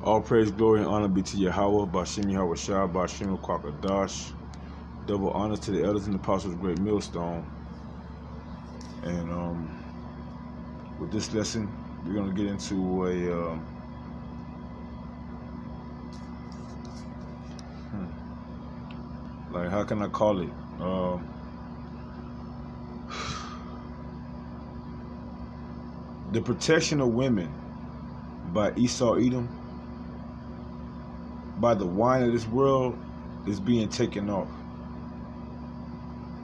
All praise, glory, and honor be to Yahweh, Bashim Yahweh Shah, Bashim Kwakadash. Double honors to the elders and apostles of Great Millstone. And with this lesson, we're going to get into how can I call it? The protection of women by Esau Edom, by the wine of this world, is being taken off.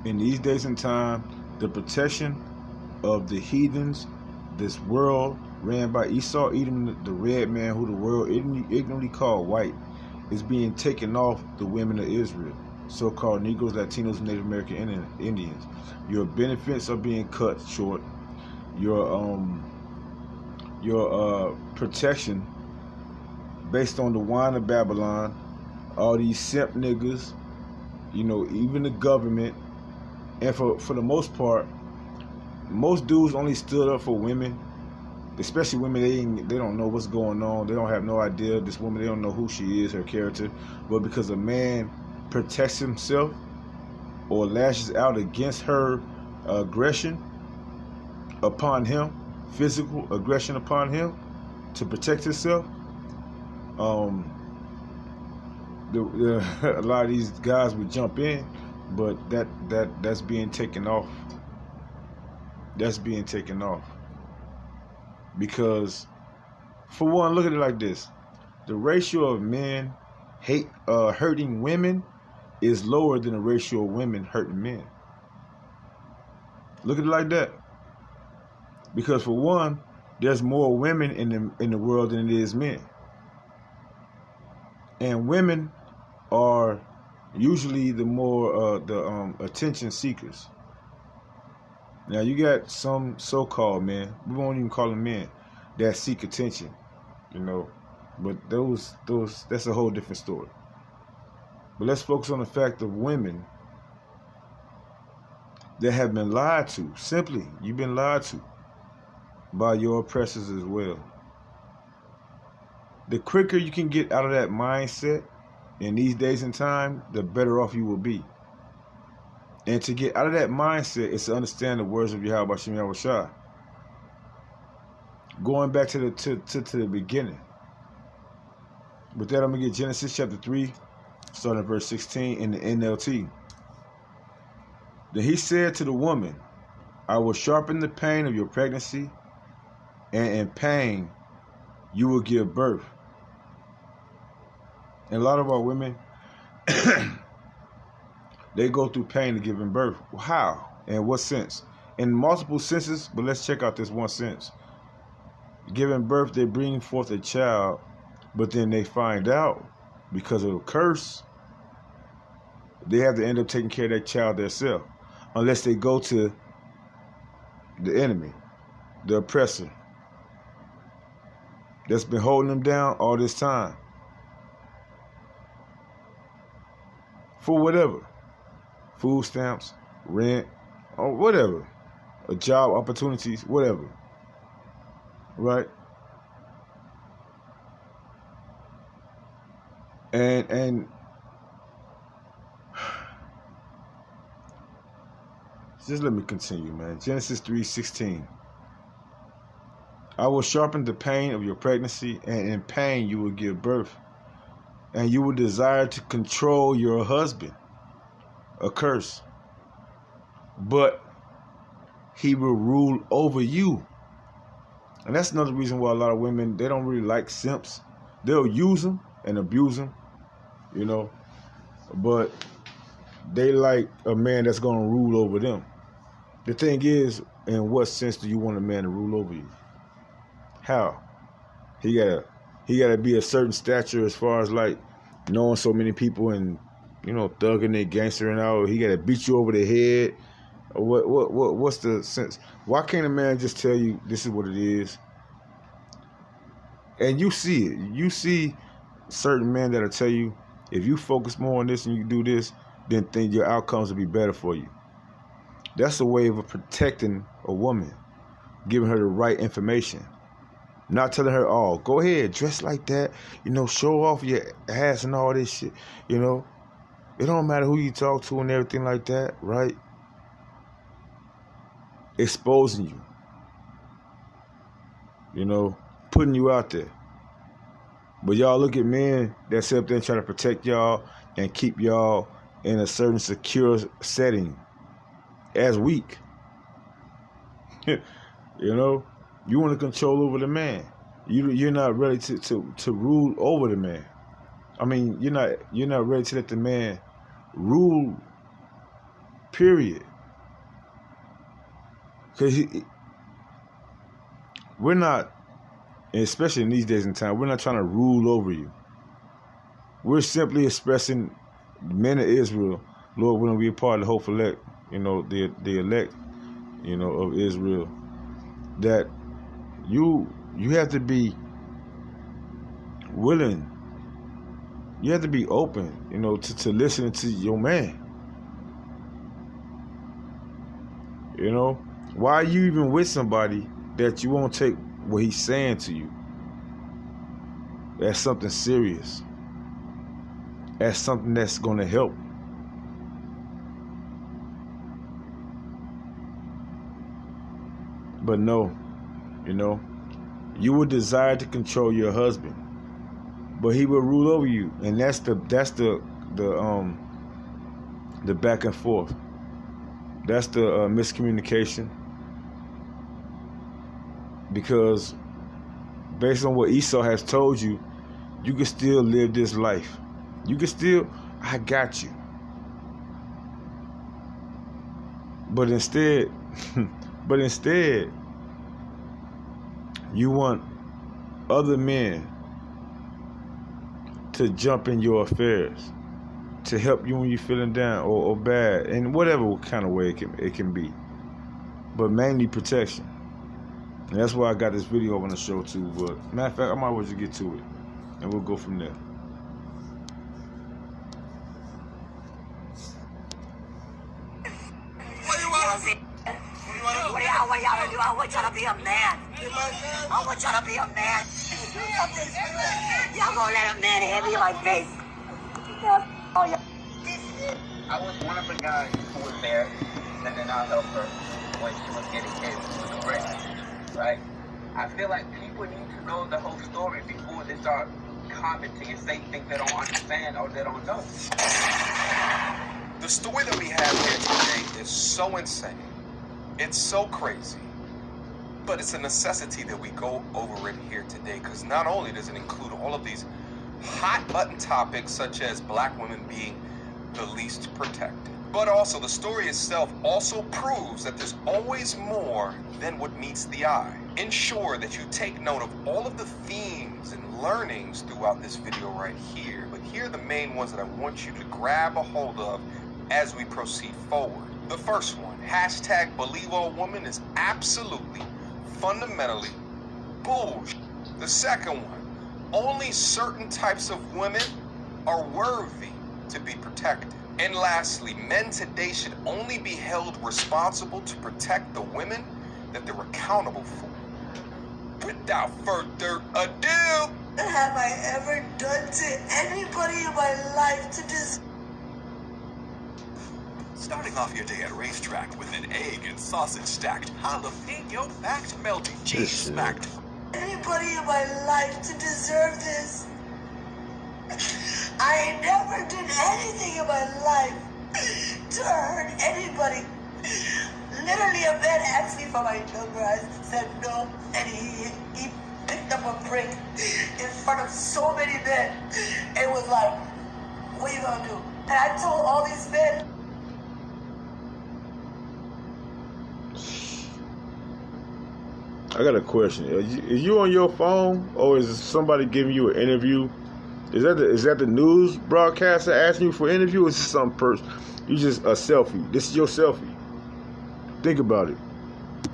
In these days and time, the protection of the heathens, this world ran by Esau Edom, the red man who the world ignorantly called white, is being taken off the women of Israel, so-called Negroes, Latinos, Native American Indians. Your benefits are being cut short. Your protection based on the wine of Babylon, all these simp niggas, even the government, and for the most part, most dudes only stood up for women, especially women. They don't know what's going on. They don't have no idea. This woman, they don't know who she is, her character. But because a man protects himself or lashes out against her aggression upon him, physical aggression upon him, to protect himself, a lot of these guys would jump in, but that's being taken off. That's being taken off because, for one, look at it like this: the ratio of men hurting women is lower than the ratio of women hurting men. Look at it like that. Because for one, there's more women in the world than it is men. And women are usually the more attention seekers. Now you got some so-called men, we won't even call them men, that seek attention, but those that's a whole different story. But let's focus on the fact of women that have been lied to. Simply, you've been lied to by your oppressors as well. The quicker you can get out of that mindset in these days and time, the better off you will be. And to get out of that mindset is to understand the words of Yahweh Bashim Yahweh Shah. Going back to the beginning. With that, I'm going to get Genesis chapter 3, starting at verse 16 in the NLT. Then he said to the woman, I will sharpen the pain of your pregnancy, and in pain you will give birth. And a lot of our women, they go through pain to giving birth. How? In what sense? In multiple senses, but let's check out this one sense. Giving birth, they bring forth a child, but then they find out, because of a curse, they have to end up taking care of that child themselves, unless they go to the enemy, the oppressor, that's been holding them down all this time. For whatever. Food stamps, rent, or whatever. Job opportunities, whatever. Right? And just let me continue, man. Genesis 3:16. I will sharpen the pain of your pregnancy, and in pain you will give birth. And you will desire to control your husband. A curse. But he will rule over you. And that's another reason why a lot of women, they don't really like simps. They'll use them and abuse them, but they like a man that's going to rule over them. The thing is, in what sense do you want a man to rule over you? How? He gotta be a certain stature as far as like knowing so many people and thugging and gangstering out. He gotta beat you over the head. What's the sense? Why can't a man just tell you this is what it is? And you see it. You see certain men that'll tell you, if you focus more on this and you do this, then your outcomes will be better for you. That's a way of protecting a woman, giving her the right information. Not telling her, oh, go ahead, dress like that, show off your ass and all this shit, It don't matter who you talk to and everything like that, right? Exposing you, putting you out there. But y'all look at men that sit up there and try to protect y'all and keep y'all in a certain secure setting as weak. You want to control over the man. You're not ready to rule over the man. I mean, you're not ready to let the man rule. Period. Because we're not, especially in these days and time, we're not trying to rule over you. We're simply expressing, men of Israel, Lord, when we are part of the hope elect, the elect, of Israel, that you have to be willing, you have to be open, to listening to your man. Why are you even with somebody that you won't take what he's saying to you? That's something serious. That's something that's going to help. But no, you would desire to control your husband, but he will rule over you, and that's the back and forth. That's the miscommunication. Because based on what Esau has told you, you can still live this life. You can still, I got you. But instead, you want other men to jump in your affairs, to help you when you're feeling down or bad, in whatever kind of way it can be. But mainly protection. And that's why I got this video on the show too. But matter of fact, I might as well just get to it, and we'll go from there. What y'all do? I want y'all to be a man. I want y'all to be a man. Y'all gonna let a man hit me in my face? I was one of the guys who was there, and then I'll help her when she was getting hit with the brick, right? I feel like people need to know the whole story before they start commenting and say things they don't understand or they don't know. The story that we have here today is so insane. It's so crazy. But it's a necessity that we go over it here today, because not only does it include all of these hot button topics such as black women being the least protected, but also the story itself also proves that there's always more than what meets the eye. Ensure that you take note of all of the themes and learnings throughout this video right here, but here are the main ones that I want you to grab a hold of as we proceed forward. The first one, hashtag believe all women, is absolutely, fundamentally bullshit. The second one, only certain types of women are worthy to be protected. And lastly, men today should only be held responsible to protect the women that they're accountable for. Without further ado, What have I ever done to anybody in my life to deserve? Starting off your day at racetrack with an egg and sausage stacked, jalapeno backed, melty cheese smacked. Anybody in my life to deserve this? I never did anything in my life to hurt anybody. Literally, a man asked me for my number. I said no, and he picked up a brick in front of so many men and was like, "What are you gonna do?" And I told all these men. I got a question. Is you on your phone, or is somebody giving you an interview? Is that the news broadcaster asking you for an interview, or is this some person? You just a selfie. This is your selfie. Think about it.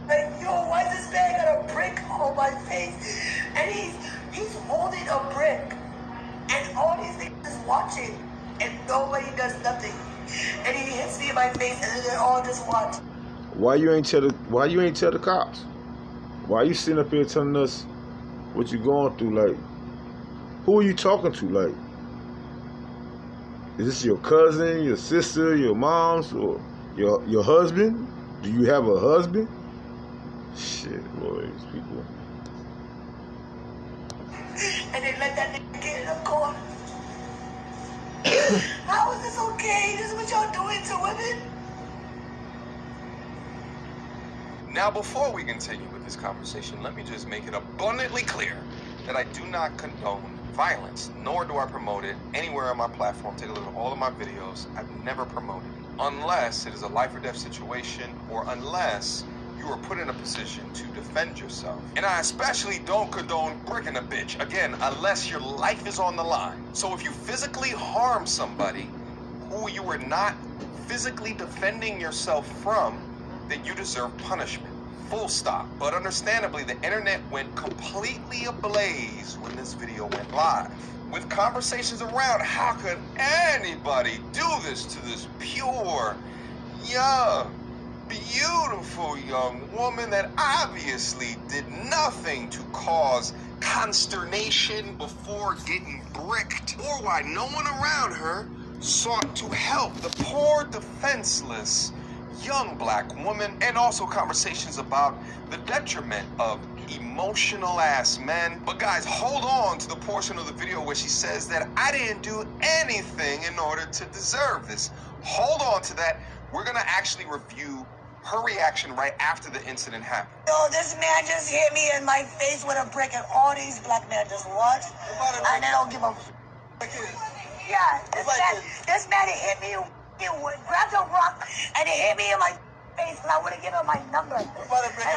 Like, yo, why is this man got a brick on my face? And he's holding a brick, and all these niggas is watching, and nobody does nothing. And he hits me in my face, and then they all just watch. Why you ain't tell the cops? Why you sitting up here telling us what you going through. Like, who are you talking to? Like, is this your cousin, your sister, your mom's, or your husband? Do you have a husband? Shit, boy, these people. And they let that nigga get in the corner. How is this okay? This is what y'all doing to women? Now, before we continue with this conversation, let me just make it abundantly clear that I do not condone violence, nor do I promote it anywhere on my platform. Take a look at all of my videos. I've never promoted it, unless it is a life or death situation, or unless you are put in a position to defend yourself. And I especially don't condone bricking a bitch, again, unless your life is on the line. So if you physically harm somebody who you were not physically defending yourself from, then you deserve punishment. Full stop. But understandably, the internet went completely ablaze when this video went live, with conversations around how could anybody do this to this pure, young, beautiful young woman that obviously did nothing to cause consternation before getting bricked, or why no one around her sought to help the poor, defenseless young black woman. And also conversations about the detriment of emotional ass men. But guys, hold on to the portion of the video where she says that I didn't do anything in order to deserve this. Hold on to that. We're gonna actually review her reaction right after the incident happened. No, this man just hit me in my face with a brick, and all these black men just watch, and they don't give a f. Yeah, this man hit me, he grabbed a rock, and he hit me in my face, and I would have given him my number. And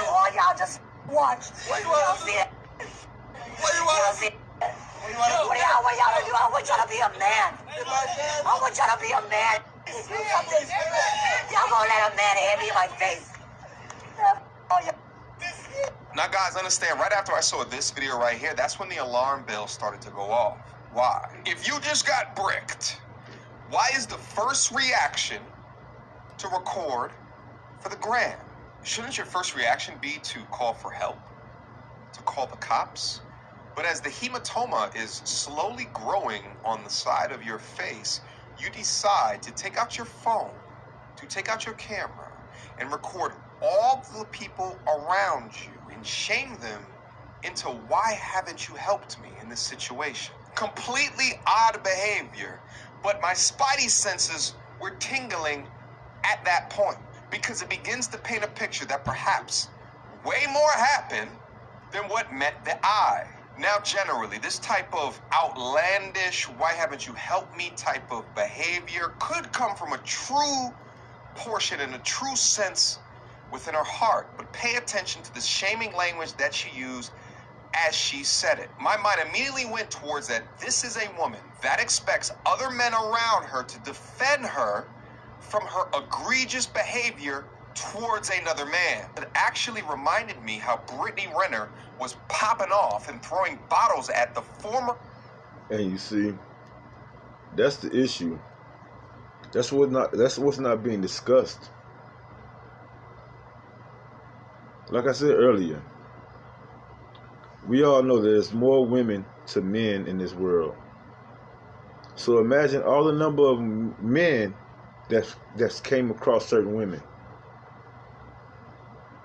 all y'all just watch. You don't see it. You don't see it. What y'all to do? I want y'all to be a man. I want y'all to be a man. Do something. Y'all gonna let a man hit me in my face? Now guys, understand, right after I saw this video right here, that's when the alarm bell started to go off. Why? If you just got bricked, why is the first reaction to record for the gram? Shouldn't your first reaction be to call for help? To call the cops? But as the hematoma is slowly growing on the side of your face, you decide to take out your phone, to take out your camera, and record all the people around you and shame them into why haven't you helped me in this situation? Completely odd behavior, but my spidey senses were tingling at that point, because it begins to paint a picture that perhaps way more happened than what met the eye. Now, generally, this type of outlandish, why haven't you helped me type of behavior could come from a true portion and a true sense within her heart. But pay attention to the shaming language that she used as she said it. My mind immediately went towards that this is a woman that expects other men around her to defend her from her egregious behavior towards another man. It actually reminded me how Brittany Renner was popping off and throwing bottles at the former. And you see, that's the issue. That's what's not being discussed. Like I said earlier, we all know there's more women to men in this world. So imagine all the number of men that's came across certain women.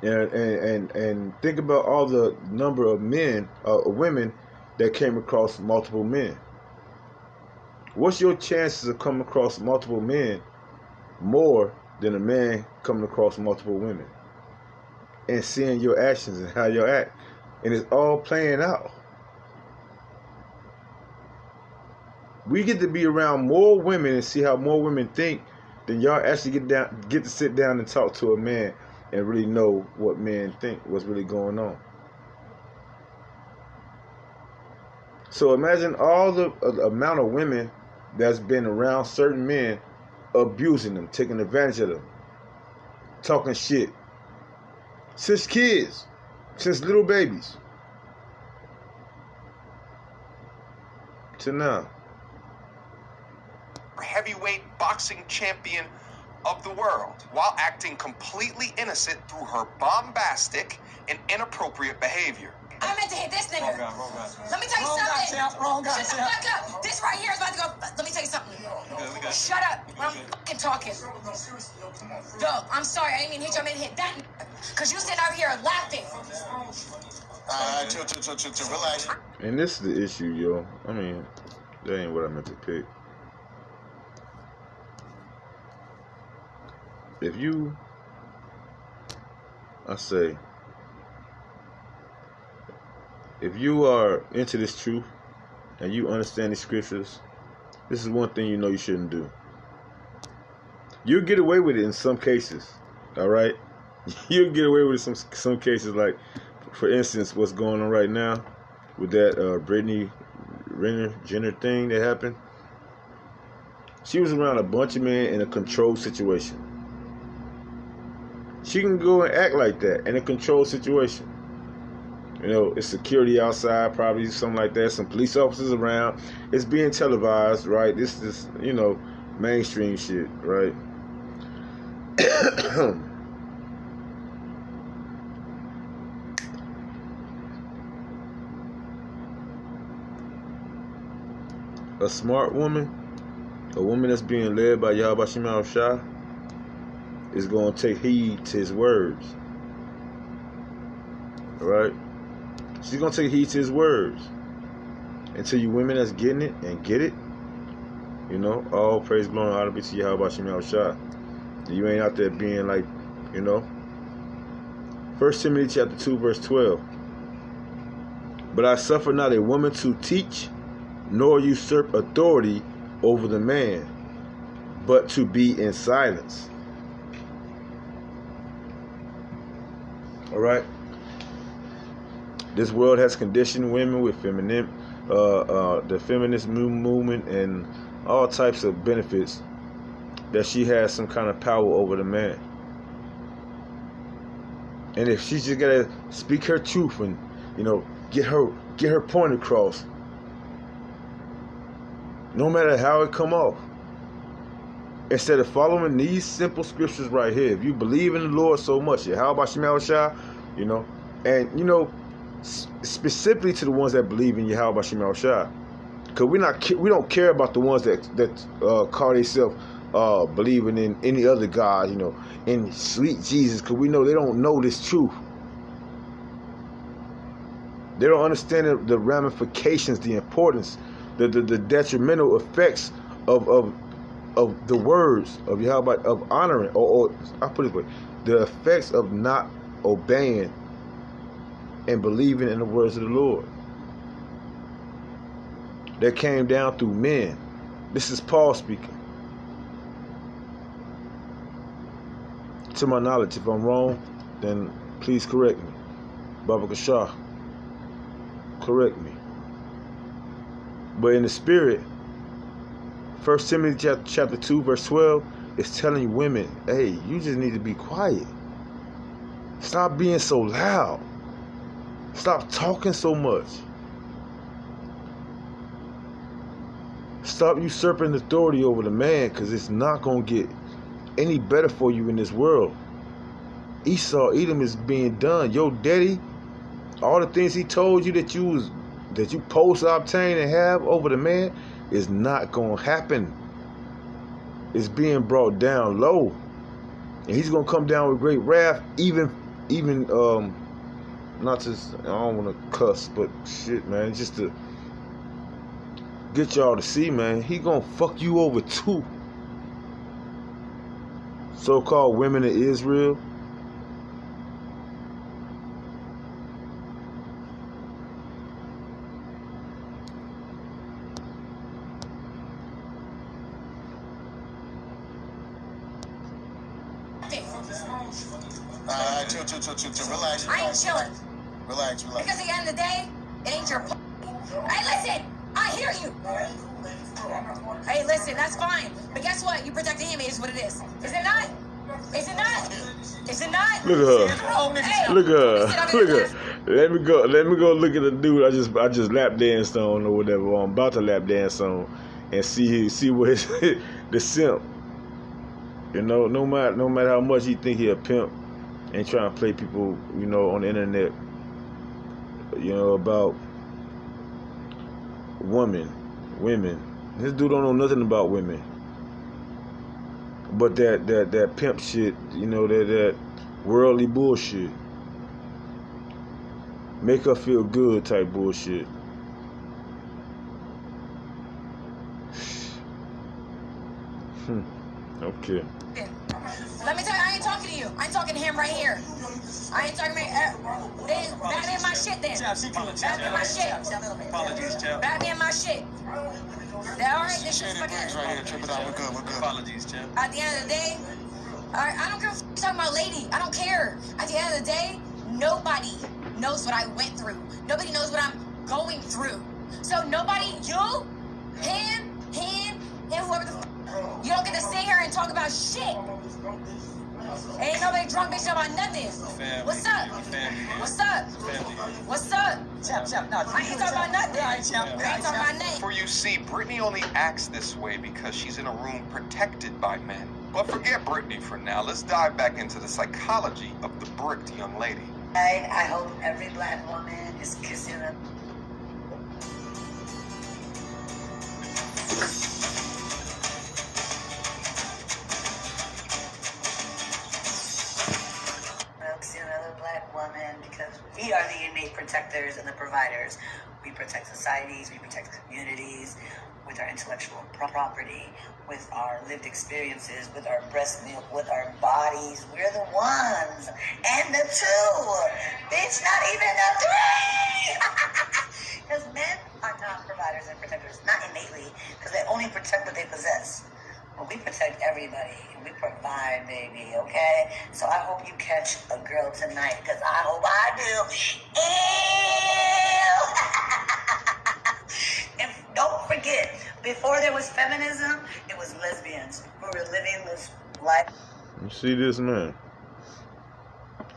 And think about all the number of women that came across multiple men. What's your chances of coming across multiple men more than a man coming across multiple women? And seeing your actions and how you act. And it's all playing out. We get to be around more women and see how more women think than y'all actually get to sit down and talk to a man and really know what men think, what's really going on. So imagine all the amount of women that's been around certain men, abusing them, taking advantage of them, talking shit. Since kids, since little babies, to now. Heavyweight boxing champion of the world, while acting completely innocent through her bombastic and inappropriate behavior. I meant to hit this nigga. Wrong guy. Let me tell you something. Wrong guy, Shut the fuck up. This right here is about to go. Let me tell you something. Shut up when I'm fucking talking. Yo, I'm sorry. I didn't mean to hit you. I meant to hit that nigga. Because you sitting out here laughing. Chill, relax. And this is the issue, yo. I mean, that ain't what I meant to pick. If you, if you are into this truth and you understand the scriptures, this is one thing you know you shouldn't do. You'll get away with it in some cases, all right? You'll get away with it in some cases, like, for instance, what's going on right now with that Brittany Jenner thing that happened. She was around a bunch of men in a controlled situation. She can go and act like that in a controlled situation. You know, it's security outside, probably something like that. Some police officers around. It's being televised, right? This is, you know, mainstream shit, right? A smart woman, a woman that's being led by Yahweh Shema Shah, is going to take heed to his words. All right? She's going to take heed to his words. And to you women that's getting it and get it, you know, all praise, glory, and honor be to Yahweh Shema Shah. You ain't out there being like, you know. 1 Timothy chapter 2, verse 12. But I suffer not a woman to teach, nor usurp authority over the man, but to be in silence. All right. This world has conditioned women with the feminist movement and all types of benefits that she has some kind of power over the man. And if she's just gotta speak her truth and, you know, get her point across, no matter how it come off, instead of following these simple scriptures right here, if you believe in the Lord so much, how about Shema Shah, you know, and you know, specifically to the ones that believe in Yahweh Shema Shah, because we don't care about the ones that call themselves believing in any other God, you know, in sweet Jesus, because we know they don't know this truth. They don't understand the ramifications, the importance, the detrimental effects of the words of Yahweh, of honoring, or I'll put it this way, the effects of not obeying and believing in the words of the Lord. That came down through men. This is Paul speaking. To my knowledge, if I'm wrong, then please correct me. Baba Kashah, correct me. But in the spirit, 1 Timothy chapter 2, verse 12, is telling women, hey, you just need to be quiet. Stop being so loud. Stop talking so much. Stop usurping authority over the man, because it's not going to get any better for you in this world. Edom is being done. Your daddy, all the things he told you that you supposed to obtain and have over the man, is not going to happen. It's being brought down low. And he's going to come down with great wrath, even not just, I don't want to cuss, but shit, man, just to get y'all to see, man, he going to fuck you over too. So-called women of Israel. Chill, relax. I ain't chilling. Relax. Because at the end of the day, it ain't your Hey, listen, I hear you. Hey, listen, that's fine. But guess what? You protect the image is what it is. Is it not? Is it not? Is it not? Look at her. Hey, Look at her. Look at her. Let me go look at the dude I just lap danced on or whatever, or I'm about to lap dance on, and see what his the simp. You know, no matter how much he think he a pimp and trying to play people, you know, on the internet, about women. This dude don't know nothing about women. But that pimp shit, that worldly bullshit. Make her feel good type bullshit. Okay. Let me tell you, I ain't talking to you. I ain't talking to him right here. I ain't talking to him. Then back me in my shit then. Back me in my shit. Apologies, Champ. Back me in my shit. Alright, this shit's fucking. We're good. Apologies, Champ. At the end of the day, alright, I don't care if you're talking about lady. I don't care. At the end of the day, nobody knows what I went through. Nobody knows what I'm going through. So nobody, you, him, and whoever the you don't get to sit here and talk about shit. Ain't nobody drunk bitch about nothing. Family. What's up? Family. What's up? Family. What's up? Chap, no. I ain't talking about nothing. I ain't talking about nothing. For you see, Brittany only acts this way because she's in a room protected by men. But forget Brittany for now. Let's dive back into the psychology of the bricked young lady. I hope every black woman is kissing a another black woman, because we are the innate protectors and the providers. We protect societies, we protect communities with our intellectual property, with our lived experiences, with our breast milk, with our bodies. We're the ones and the two. Bitch, not even the three. Because men are not providers and protectors, not innately, because they only protect what they possess. But we protect everybody, and we provide, baby, okay? So I hope you catch a girl tonight, because I hope I do. Ew! And don't forget, before there was feminism, it was lesbians who were living this life. You see this, man?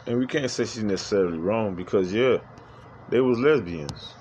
And we can't say she's necessarily wrong, because, yeah, they was lesbians.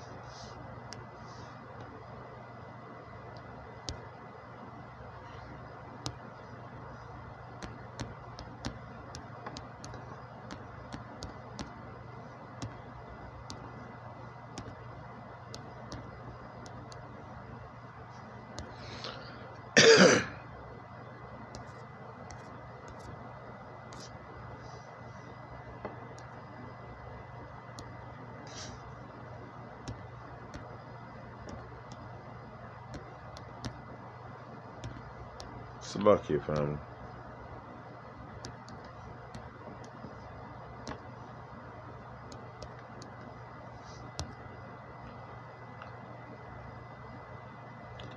It's lucky, family.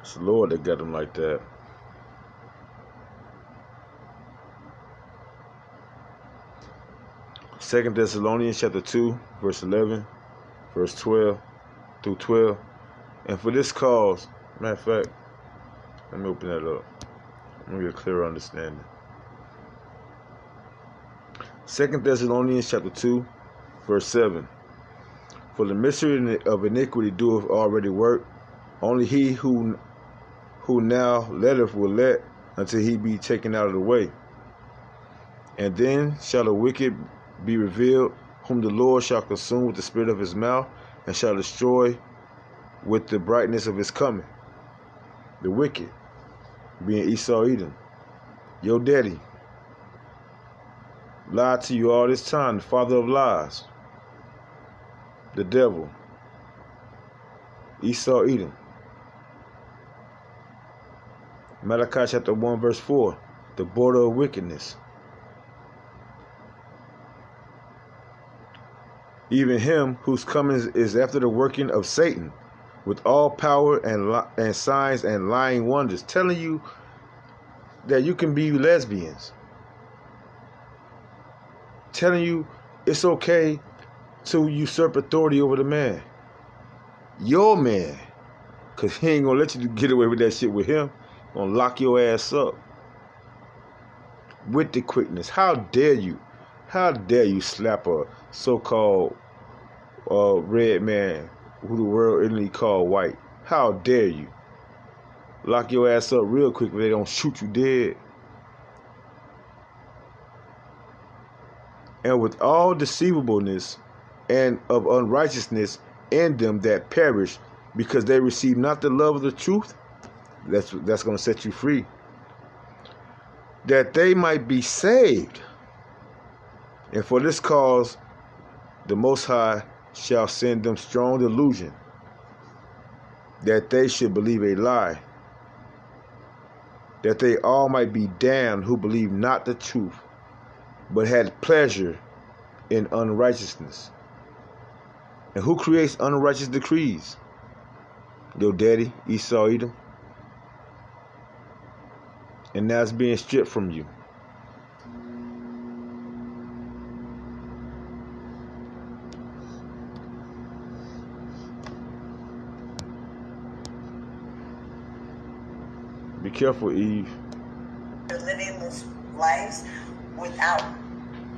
It's the Lord that got them like that. Second Thessalonians chapter 2, verse 11, verse 12 through 12. And for this cause, matter of fact, let me open that up. Let me get a clearer understanding. Second Thessalonians chapter 2, verse 7. For the mystery of iniquity doeth already work. Only he who now letteth will let until he be taken out of the way. And then shall the wicked be revealed, whom the Lord shall consume with the spirit of his mouth, and shall destroy with the brightness of his coming. The wicked, being Esau Edom, your daddy, lied to you all this time, the father of lies, the devil, Esau Edom. Malachi chapter 1 verse 4, the border of wickedness. Even him whose coming is after the working of Satan, with all power and signs and lying wonders, telling you that you can be lesbians, telling you it's okay to usurp authority over the man, your man, because he ain't gonna let you get away with that shit with him. Gonna lock your ass up with the quickness. How dare you? How dare you slap a so-called red man who the world instantly call white? How dare you? Lock your ass up real quick if they don't shoot you dead. And with all deceivableness and of unrighteousness in them that perish, because they receive not the love of the truth. That's going to set you free. That they might be saved. And for this cause, the Most High shall send them strong delusion, that they should believe a lie, that they all might be damned who believe not the truth, but had pleasure in unrighteousness. And who creates unrighteous decrees? Your daddy, Esau, Edom. And now it's being stripped from you. Be careful, Eve. They're living those lives without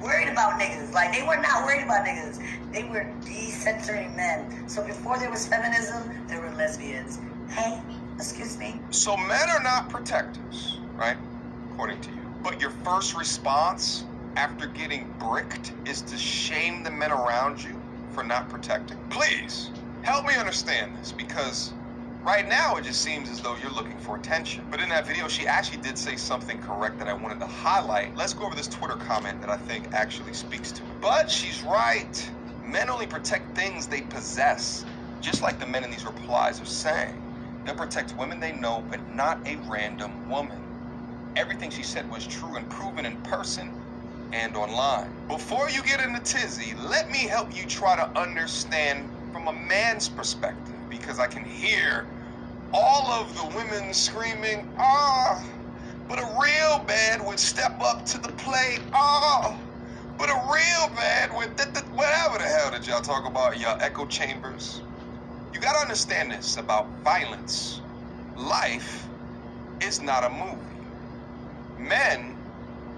worried about niggas. Like, they were not worried about niggas. They were decensoring men. So before there was feminism, there were lesbians. Hey, excuse me. So men are not protectors, right? According to you. But your first response after getting bricked is to shame the men around you for not protecting. Please, help me understand this, because right now it just seems as though you're looking for attention. But in that video, she actually did say something correct that I wanted to highlight. Let's go over this Twitter comment that I think actually speaks to it. But she's right. Men only protect things they possess, just like the men in these replies are saying. They'll protect women they know, but not a random woman. Everything she said was true and proven in person and online. Before you get into tizzy, let me help you try to understand from a man's perspective, because I can hear all of the women screaming, but a real man would step up to the plate, but a real man would, whatever the hell did y'all talk about, y'all echo chambers? You gotta understand this about violence. Life is not a movie. Men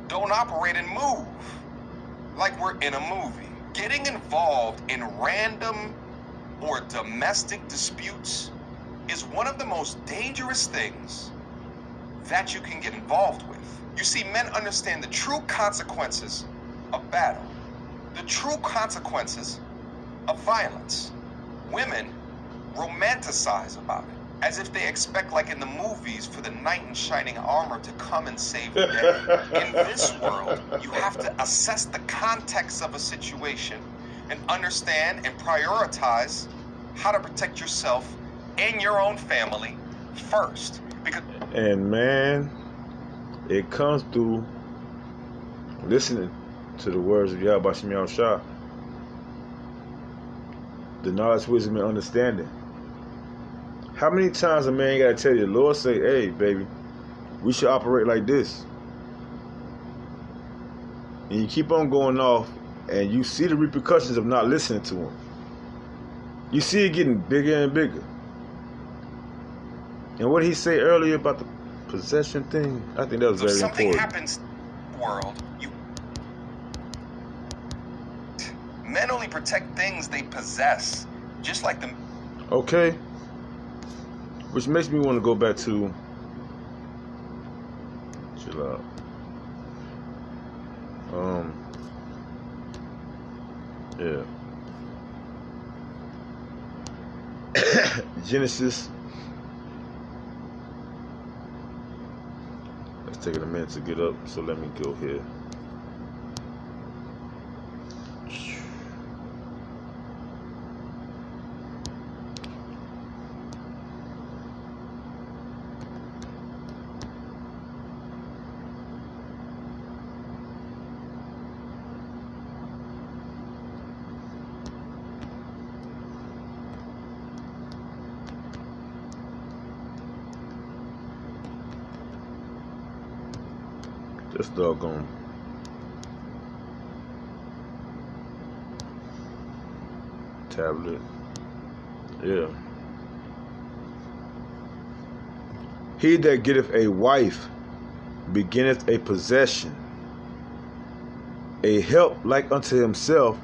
don't operate and move like we're in a movie. Getting involved in random or domestic disputes is one of the most dangerous things that you can get involved with. You see, men understand the true consequences of battle, the true consequences of violence. Women romanticize about it, as if they expect, like in the movies, for the knight in shining armor to come and save the day. In this world, you have to assess the context of a situation and understand and prioritize how to protect yourself and your own family first. And man, it comes through listening to the words of Yahweh Shem Yahushua, the knowledge, wisdom, and understanding. How many times a man gotta tell you, the Lord say, hey, baby, we should operate like this. And you keep on going off, and you see the repercussions of not listening to him. You see it getting bigger and bigger. And what did he say earlier about the possession thing? I think that was very important. If something happens in the world, men only protect things they possess, just like them. Okay. Which makes me want to go back to, chill out. Yeah. Genesis. It's taking a minute to get up, so let me go here. This doggone tablet. Yeah. He that getteth a wife beginneth a possession, a help like unto himself,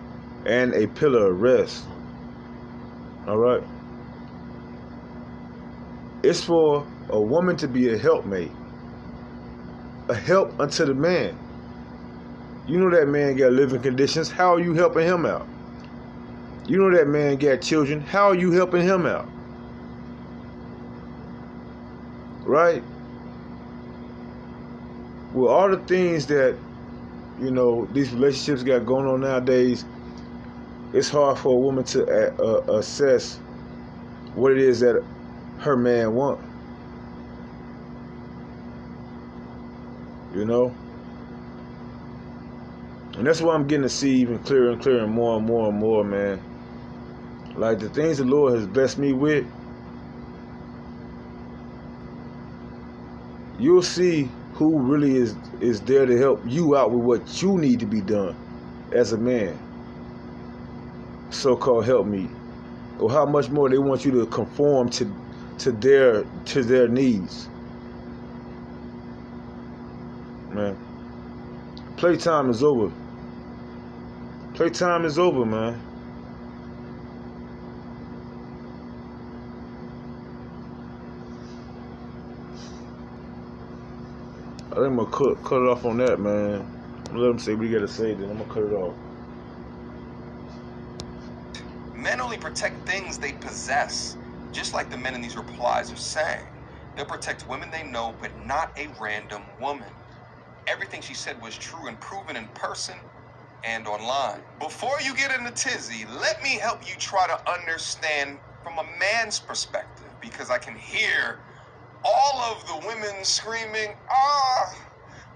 and a pillar of rest. All right. It's for a woman to be a helpmate, a help unto the man. You know that man got living conditions. How are you helping him out? You know that man got children. How are you helping him out? Right? Well, all the things that, you know, these relationships got going on nowadays, it's hard for a woman to assess what it is that her man want. You know? And that's what I'm getting to see even clearer and clearer and more and more and more, man. Like the things the Lord has blessed me with, you'll see who really is there to help you out with what you need to be done as a man. So-called help me. Or how much more they want you to conform to their needs. Man. Playtime is over. Playtime is over, man. I think I'm gonna cut it off on that, man. I'm gonna let them say what you gotta say, then I'm gonna cut it off. Men only protect things they possess, just like the men in these replies are saying. They'll protect women they know, but not a random woman. Everything she said was true and proven in person and online. Before you get into tizzy, let me help you try to understand from a man's perspective, because I can hear all of the women screaming,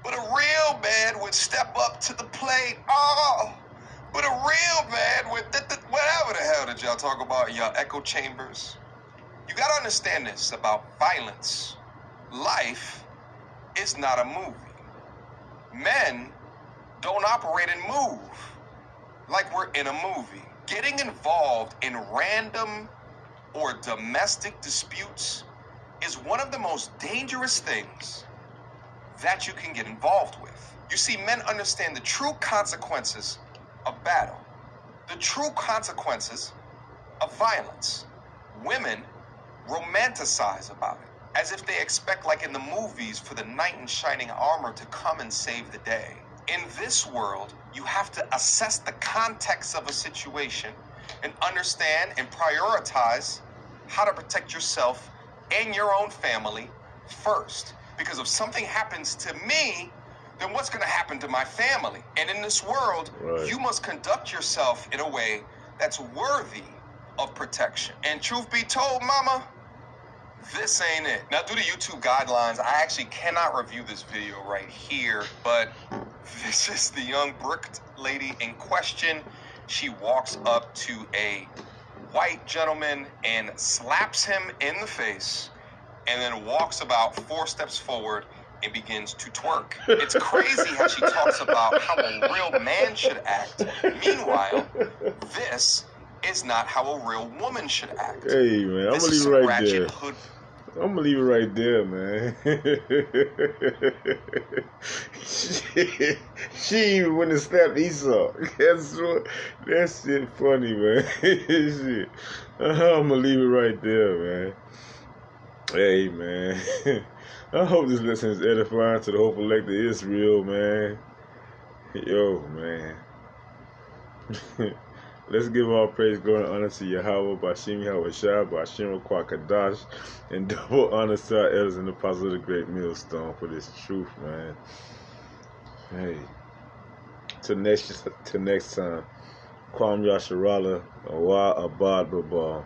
but a real man would step up to the plate, but a real man would, whatever the hell did y'all talk about in y'all echo chambers? You gotta understand this about violence. Life is not a movie. Men don't operate and move like we're in a movie. Getting involved in random or domestic disputes is one of the most dangerous things that you can get involved with. You see, men understand the true consequences of battle, the true consequences of violence. Women romanticize about it, as if they expect, like in the movies, for the knight in shining armor to come and save the day. In this world, you have to assess the context of a situation and understand and prioritize how to protect yourself and your own family first. Because if something happens to me, then what's going to happen to my family? And in this world, you must conduct yourself in a way that's worthy of protection. And truth be told, mama, this ain't it. Now, due to YouTube guidelines, I actually cannot review this video right here, but this is the young bricked lady in question. She walks up to a white gentleman and slaps him in the face, and then walks about 4 steps forward and begins to twerk. It's crazy how she talks about how a real man should act. Meanwhile, this is not how a real woman should act. Hey, man, I'm gonna leave it right there. I'm gonna leave it right there, man. she even went and slapped Esau. That shit funny, man. Shit. I'm gonna leave it right there, man. Hey, man. I hope this lesson is edifying to the hope elect of Israel, man. Yo, man. Let's give all praise, glory, and honor to Yahweh, Bashim Yahweh Shah, Bashim Kadash, and double honor to our elders and apostles of the great millstone for this truth, man. Hey. Till next time. Kwam Yasharala, Awa Abad Babal.